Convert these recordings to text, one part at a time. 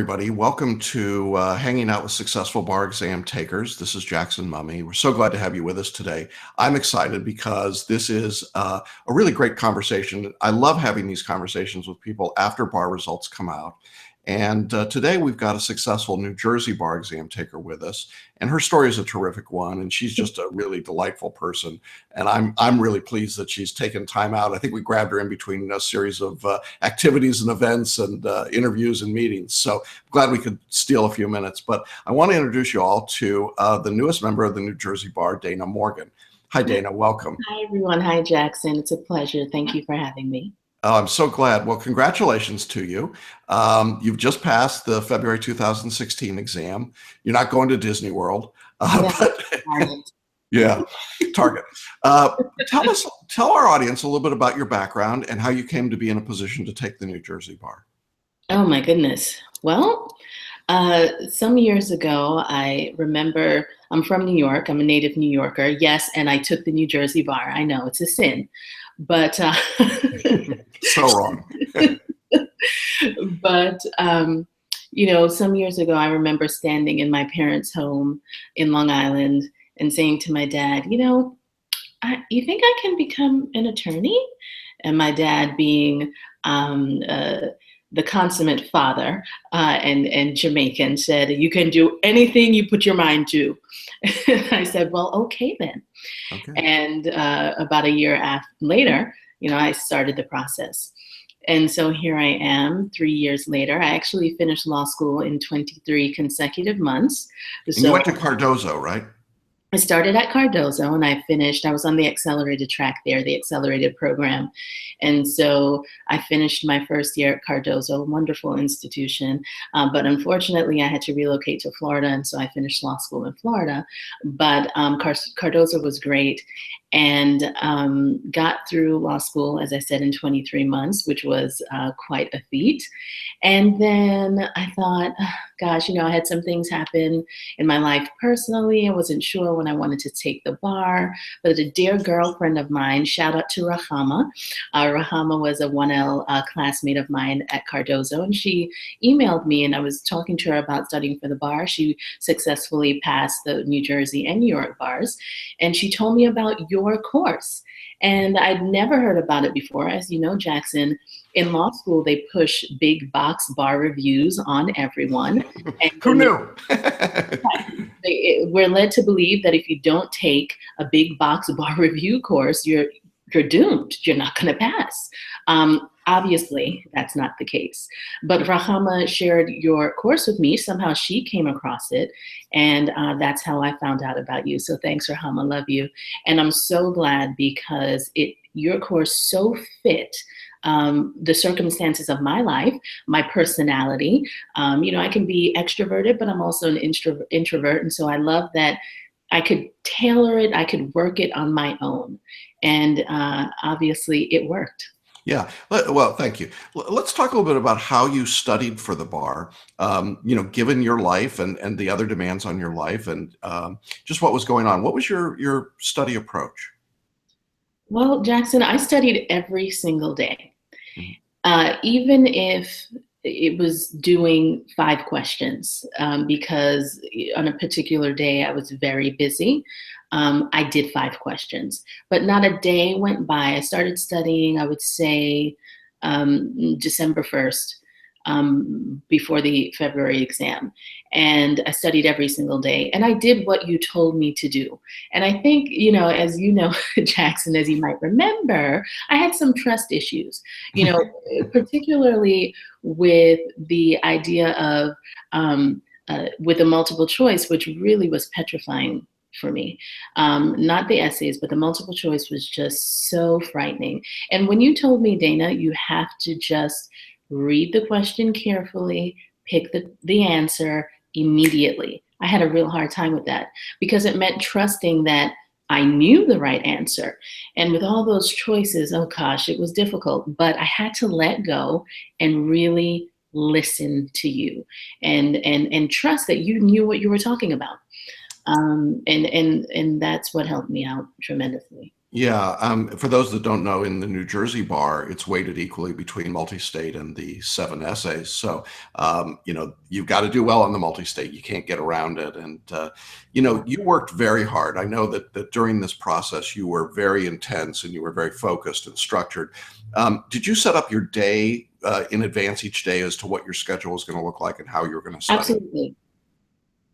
Everybody. Welcome to Hanging Out with Successful Bar Exam Takers. This is Jackson Mumey. We're so glad to have you with us today. I'm excited because this is a really great conversation. I love having these conversations with people after bar results come out. And today we've got a successful New Jersey bar exam taker with us, and her story is a terrific one, and she's just a really delightful person. And I'm really pleased that she's taken time out. I think we grabbed her in between a series of activities and events and interviews and meetings. So I'm glad we could steal a few minutes. But I want to introduce you all to the newest member of the New Jersey Bar, Dana Morgan. Hi, Dana. Welcome. Hi, everyone. Hi, Jackson. It's a pleasure. Thank you for having me. Oh, I'm so glad. Well, congratulations to you. You've just passed the February 2016 exam. You're not going to Disney World, Target. Yeah, Target. Tell our audience a little bit about your background and how you came to be in a position to take the New Jersey bar. Oh, my goodness. Well, some years ago, I remember I'm from New York. I'm a native New Yorker. Yes, and I took the New Jersey bar. I know it's a sin, but so wrong. But some years ago, I remember standing in my parents' home in Long Island and saying to my dad, you think I can become an attorney? And my dad, being the consummate father and Jamaican, said, you can do anything you put your mind to. And I said, well, okay then. Okay. And about a year later, I started the process. And so here I am 3 years later. I actually finished law school in 23 consecutive months. And you went to Cardozo, right? I started at Cardozo and I was on the accelerated track there, the accelerated program. And so I finished my first year at Cardozo, a wonderful institution. But unfortunately, I had to relocate to Florida. And so I finished law school in Florida. But Cardozo was great and got through law school, as I said, in 23 months, which was quite a feat. And then I thought, gosh, I had some things happen in my life personally. I wasn't sure when I wanted to take the bar, but a dear girlfriend of mine, shout out to Rahama. Rahama was a 1L classmate of mine at Cardozo, and she emailed me, and I was talking to her about studying for the bar. She successfully passed the New Jersey and New York bars, and she told me about your course. And I'd never heard about it before. As you know, Jackson, in law school, they push big box bar reviews on everyone. And who knew? We're led to believe that if you don't take a big box bar review course, you're doomed. You're not going to pass. Obviously, that's not the case. But Rahama shared your course with me. Somehow she came across it. And that's how I found out about you. So thanks, Rahama. Love you. And I'm so glad because your course so fit the circumstances of my life, my personality. I can be extroverted, but I'm also an introvert. And so I love that I could tailor it. I could work it on my own. And obviously it worked. Yeah. Well, thank you. Let's talk a little bit about how you studied for the bar, given your life and the other demands on your life and just what was going on. What was your study approach? Well, Jackson, I studied every single day, even if it was doing 5 questions, because on a particular day I was very busy. I did 5 questions, but not a day went by. I started studying, I would say, December 1st, before the February exam. And I studied every single day. And I did what you told me to do. And I think, as you know, Jackson, as you might remember, I had some trust issues, particularly with the idea of, with the multiple choice, which really was petrifying for me. Not the essays, but the multiple choice was just so frightening. And when you told me, Dana, you have to just read the question carefully, pick the answer immediately, I had a real hard time with that because it meant trusting that I knew the right answer. And with all those choices, oh gosh, it was difficult, but I had to let go and really listen to you and trust that you knew what you were talking about. And that's what helped me out tremendously. Yeah, for those that don't know, in the New Jersey bar, it's weighted equally between multi-state and the 7 essays. So, you've got to do well on the multi-state. You can't get around it. And, you worked very hard. I know that during this process, you were very intense and you were very focused and structured. Did you set up your day in advance each day as to what your schedule was going to look like and how you were going to study? Absolutely.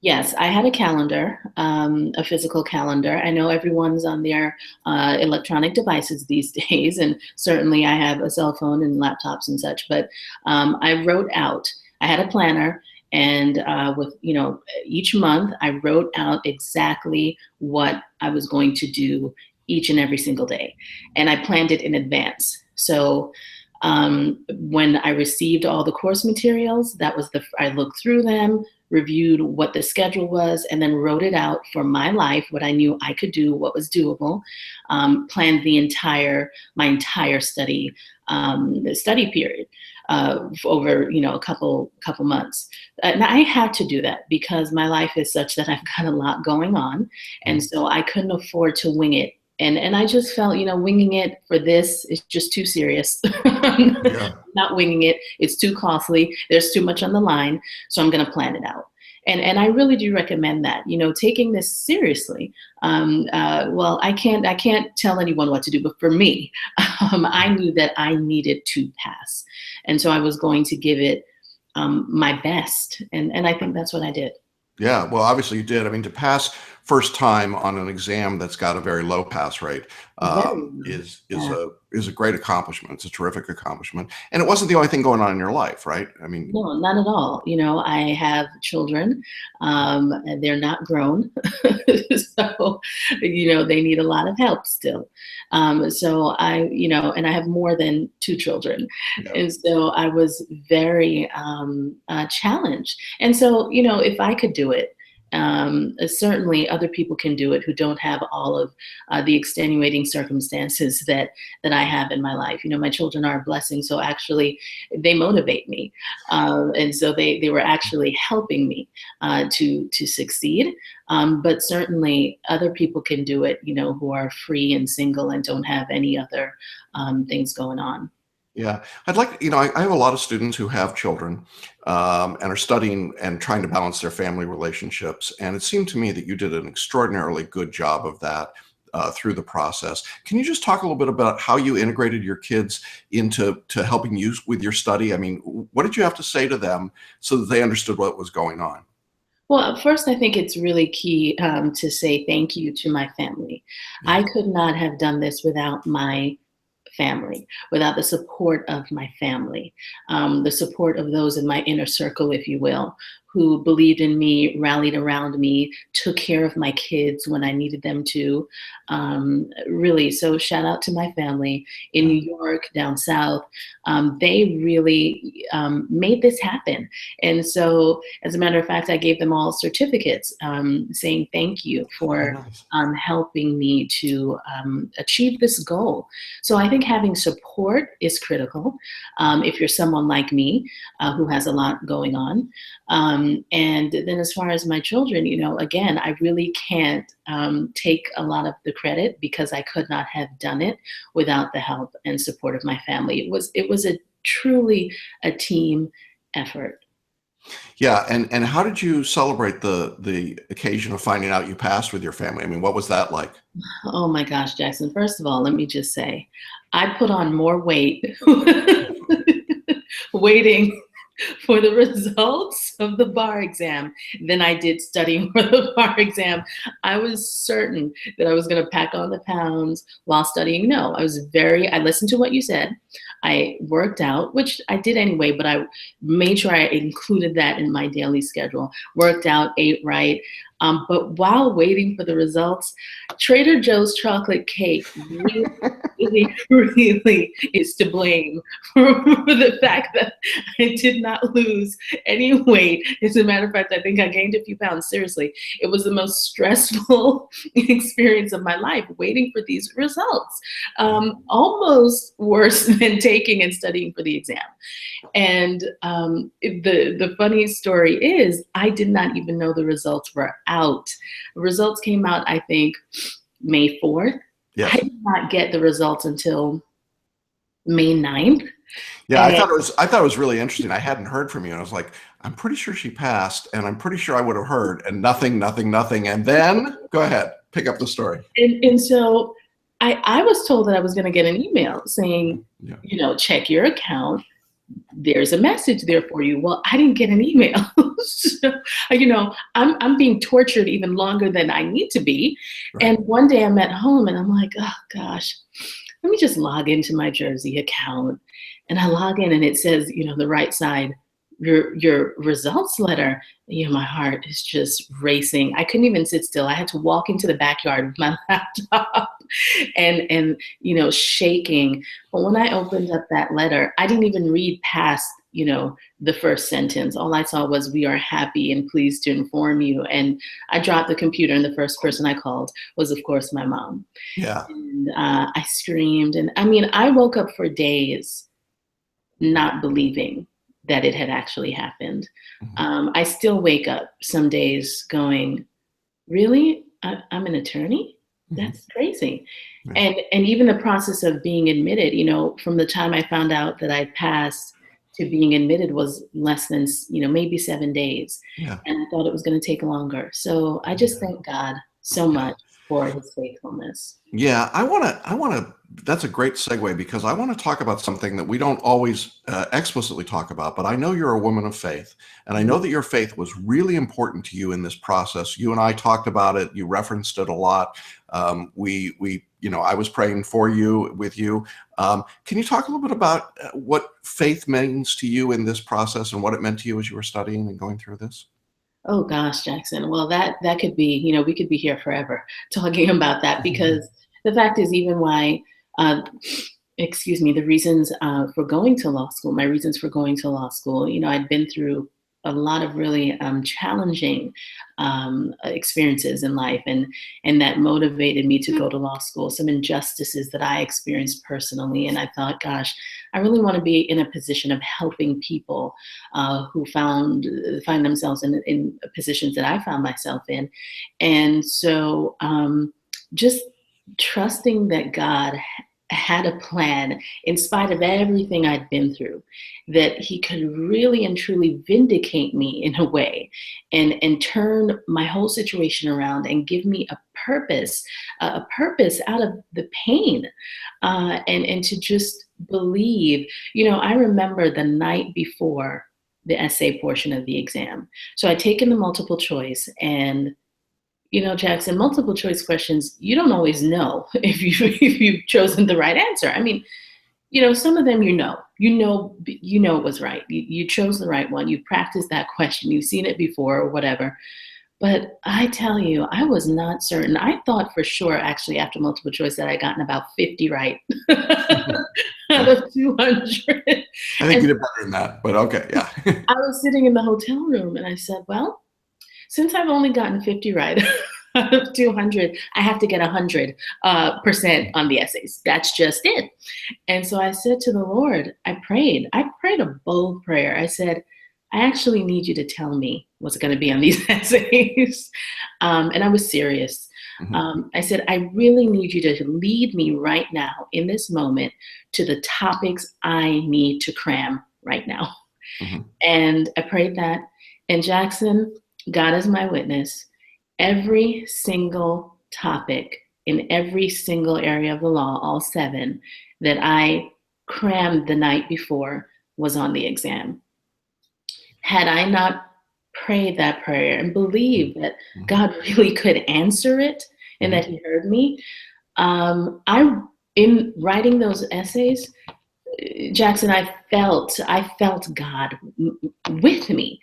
Yes, I had a calendar, a physical calendar. I know everyone's on their electronic devices these days, and certainly I have a cell phone and laptops and such. But I wrote out. I had a planner, and with each month, I wrote out exactly what I was going to do each and every single day, and I planned it in advance. So when I received all the course materials, I looked through them, reviewed what the schedule was, and then wrote it out for my life, what I knew I could do, what was doable, planned my entire study period over a couple months. And I had to do that because my life is such that I've got a lot going on, and so I couldn't afford to wing it. And I just felt, winging it for this is just too serious. Yeah. Not winging it. It's too costly. There's too much on the line. So I'm going to plan it out. And I really do recommend that, taking this seriously. Well, I can't tell anyone what to do, but for me, I knew that I needed to pass. And so I was going to give it my best. And I think that's what I did. Yeah, well, obviously you did. I mean, to pass first time on an exam that's got a very low pass rate Very, yeah. is a great accomplishment. It's a terrific accomplishment, and it wasn't the only thing going on in your life, right? I mean, No, not at all. I have children, and they're not grown. So, they need a lot of help still. So and I have more than two children. yeah, And so I was very challenged. And so, if I could do it, certainly other people can do it who don't have all of the extenuating circumstances that I have in my life. My children are a blessing, so actually they motivate me, and so they were actually helping me to succeed. But certainly other people can do it, who are free and single and don't have any other things going on. yeah. I have a lot of students who have children and are studying and trying to balance their family relationships, and it seemed to me that you did an extraordinarily good job of that. Through the process. Can you just talk a little bit about how you integrated your kids into helping you with your study? I mean, what did you have to say to them so that they understood what was going on? Well, first, I think it's really key to say thank you to my family. Yeah. I could not have done this without my family, without the support of my family, the support of those in my inner circle, if you will, who believed in me, rallied around me, took care of my kids when I needed them to. Really, so shout out to my family in New York, down south. They really made this happen. And so, as a matter of fact, I gave them all certificates saying thank you Oh, for nice. helping me to achieve this goal. So I think having support is critical if you're someone like me who has a lot going on. And then as far as my children, again, I really can't take a lot of the credit because I could not have done it without the help and support of my family. It was a truly a team effort. Yeah, and how did you celebrate the occasion of finding out you passed with your family? I mean, what was that like? Oh my gosh, Jackson. First of all, let me just say, I put on more weight waiting for the results of the bar exam than I did studying for the bar exam. I was certain that I was going to pack on the pounds while studying. No, I listened to what you said. I worked out, which I did anyway, but I made sure I included that in my daily schedule. Worked out, ate right. But while waiting for the results, Trader Joe's chocolate cake really, really is to blame for the fact that I did not lose any weight. As a matter of fact, I think I gained a few pounds. Seriously, it was the most stressful experience of my life waiting for these results. Almost worse than taking and studying for the exam. And the funny story is, I did not even know the results were out. The results came out, I think, May 4th. I Yes. did not get the results until May 9th. Yeah, And I thought it was really interesting. I hadn't heard from you, and I was like, I'm pretty sure she passed, and I'm pretty sure I would have heard, and nothing, nothing, nothing. And then go ahead, pick up the story. and so I was told that I was going to get an email saying, Yeah. check your account. There's a message there for you. Well, I didn't get an email. So, I'm being tortured even longer than I need to be. Right. And one day I'm at home and I'm like, oh gosh, let me just log into my Jersey account. And I log in and it says, the right side, your results letter. My heart is just racing. I couldn't even sit still. I had to walk into the backyard with my laptop and shaking. But when I opened up that letter, I didn't even read past, the first sentence. All I saw was, "We are happy and pleased to inform you." And I dropped the computer, and the first person I called was, of course, my mom. Yeah. And I screamed. And I woke up for days not believing that it had actually happened. Mm-hmm. I still wake up some days going, really? I'm an attorney? That's crazy. Yeah. And even the process of being admitted, from the time I found out that I passed to being admitted was less than, maybe 7 days. Yeah. And I thought it was going to take longer. So I just thank God so much for his faithfulness. Yeah, I want to, that's a great segue because I want to talk about something that we don't always explicitly talk about, but I know you're a woman of faith, and I know that your faith was really important to you in this process. You and I talked about it. You referenced it a lot. I was praying for you, with you. Can you talk a little bit about what faith means to you in this process and what it meant to you as you were studying and going through this? Oh gosh, Jackson. Well, that could be, we could be here forever talking about that, because the fact is, even why, the reasons for going to law school, my reasons for going to law school, I'd been through a lot of really challenging experiences in life, and that motivated me to go to law school. Some injustices that I experienced personally, and I thought, gosh, I really want to be in a position of helping people who find themselves in positions that I found myself in, and so just trusting that God had a plan in spite of everything I'd been through, that he could really and truly vindicate me in a way and turn my whole situation around and give me a purpose out of the pain, and to just believe. I remember the night before the essay portion of the exam. So I'd taken the multiple choice, and Jackson, multiple choice questions, you don't always know if you've chosen the right answer. Some of them, it was right. You chose the right one. You practiced that question. You've seen it before or whatever. But I tell you, I was not certain. I thought for sure, actually, after multiple choice, that I'd gotten about 50 right out of 200. I think you did better than that, but okay, yeah. I was sitting in the hotel room and I said, well, since I've only gotten 50 right out of 200, I have to get 100% on the essays. That's just it. And so I said to the Lord, I prayed a bold prayer. I said, I actually need you to tell me what's going to be on these essays. And I was serious. I said, I really need you to lead me right now in this moment to the topics I need to cram right now. And I prayed that. And Jackson, God is my witness. Every single topic in every single area of the law, all 7, that I crammed the night before was on the exam. Had I not prayed that prayer and believed that God really could answer it and that he heard me, in writing those essays, Jackson, I felt God with me,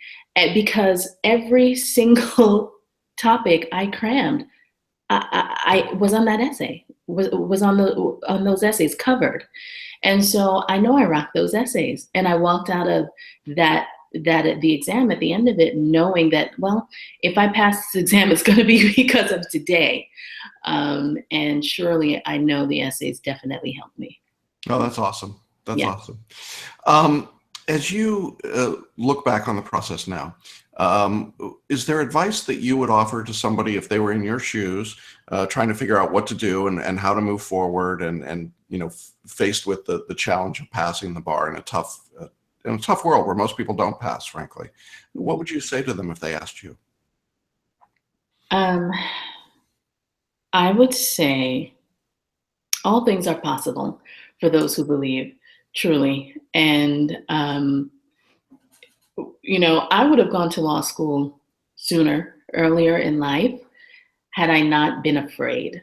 because every single topic I crammed, I was on that essay, was on those essays covered. And so I know I rocked those essays, and I walked out of the exam at the end of it knowing that, well, if I pass this exam, it's going to be because of today. And surely I know the essays definitely helped me. Oh, that's awesome. That's Yeah. awesome. As you look back on the process now, Is there advice that you would offer to somebody if they were in your shoes, trying to figure out what to do and how to move forward, and faced with the challenge of passing the bar in a tough world where most people don't pass, frankly? What would you say to them if they asked you? Um, I would say all things are possible for those who believe, truly. And I would have gone to law school sooner, earlier in life, had I not been afraid.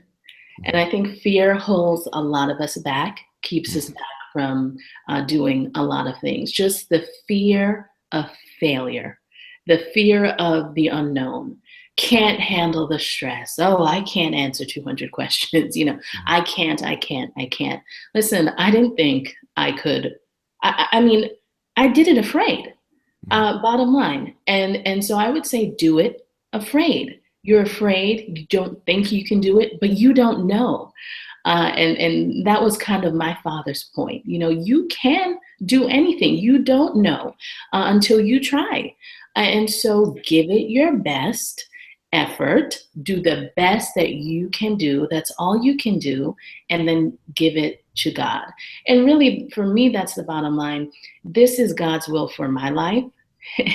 And I think fear holds a lot of us back, keeps us back from doing a lot of things. Just the fear of failure, the fear of the unknown. Can't handle the stress. Oh, I can't answer 200 questions. I can't. Listen, I didn't think I could. I mean, I did it afraid. Bottom line. And so I would say do it afraid. You're afraid, you don't think you can do it, but you don't know. And that was kind of my father's point. You can do anything. You don't know until you try. And so give it your best effort, do the best that you can do. That's all you can do. And then give it to God. And really, for me, that's the bottom line. This is God's will for my life.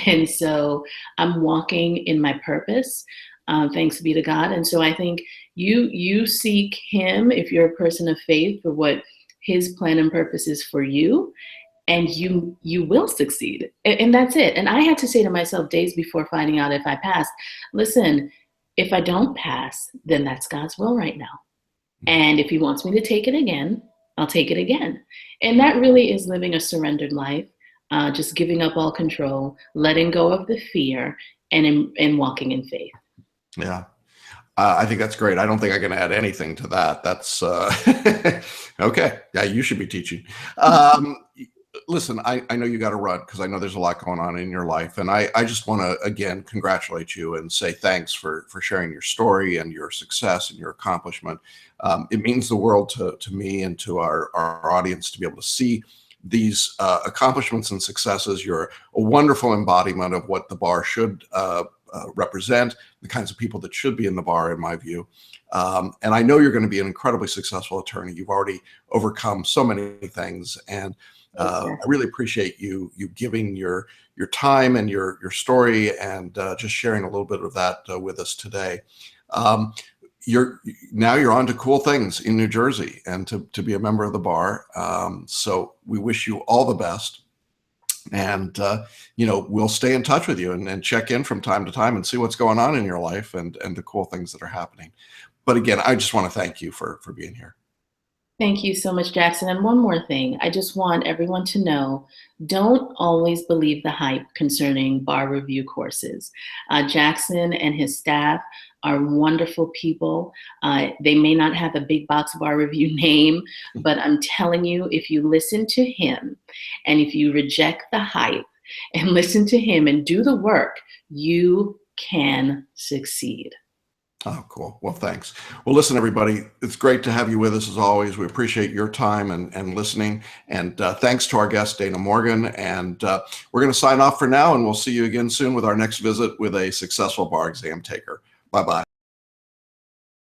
And so I'm walking in my purpose. Thanks be to God. And so I think you seek Him, if you're a person of faith, for what His plan and purpose is for you, and you will succeed. And that's it. And I had to say to myself days before finding out if I passed, listen, if I don't pass, then that's God's will right now. And if He wants me to take it again, I'll take it again. And that really is living a surrendered life, just giving up all control, letting go of the fear, and walking in faith. Yeah. I think that's great. I don't think I can add anything to that. That's okay. Yeah, you should be teaching. Listen, I know you got to run because I know there's a lot going on in your life. And I just want to, again, congratulate you and say thanks for sharing your story and your success and your accomplishment. It means the world to me and to our audience to be able to see these accomplishments and successes. You're a wonderful embodiment of what the bar should represent, the kinds of people that should be in the bar, in my view. And I know you're going to be an incredibly successful attorney. You've already overcome so many things. And I really appreciate you giving your time and your story and just sharing a little bit of that with us today. You're on to cool things in New Jersey and to be a member of the bar. So we wish you all the best. And, we'll stay in touch with you and check in from time to time and see what's going on in your life and the cool things that are happening. But again, I just want to thank you for being here. Thank you so much, Jackson. And one more thing, I just want everyone to know, don't always believe the hype concerning bar review courses. Jackson and his staff are wonderful people. They may not have a big box bar review name, but I'm telling you, if you listen to him and if you reject the hype and listen to him and do the work, you can succeed. Oh, cool. Well, thanks. Well, listen, everybody, it's great to have you with us as always. We appreciate your time and listening. And thanks to our guest, Dana Morgan. And we're going to sign off for now, and we'll see you again soon with our next visit with a successful bar exam taker. Bye-bye.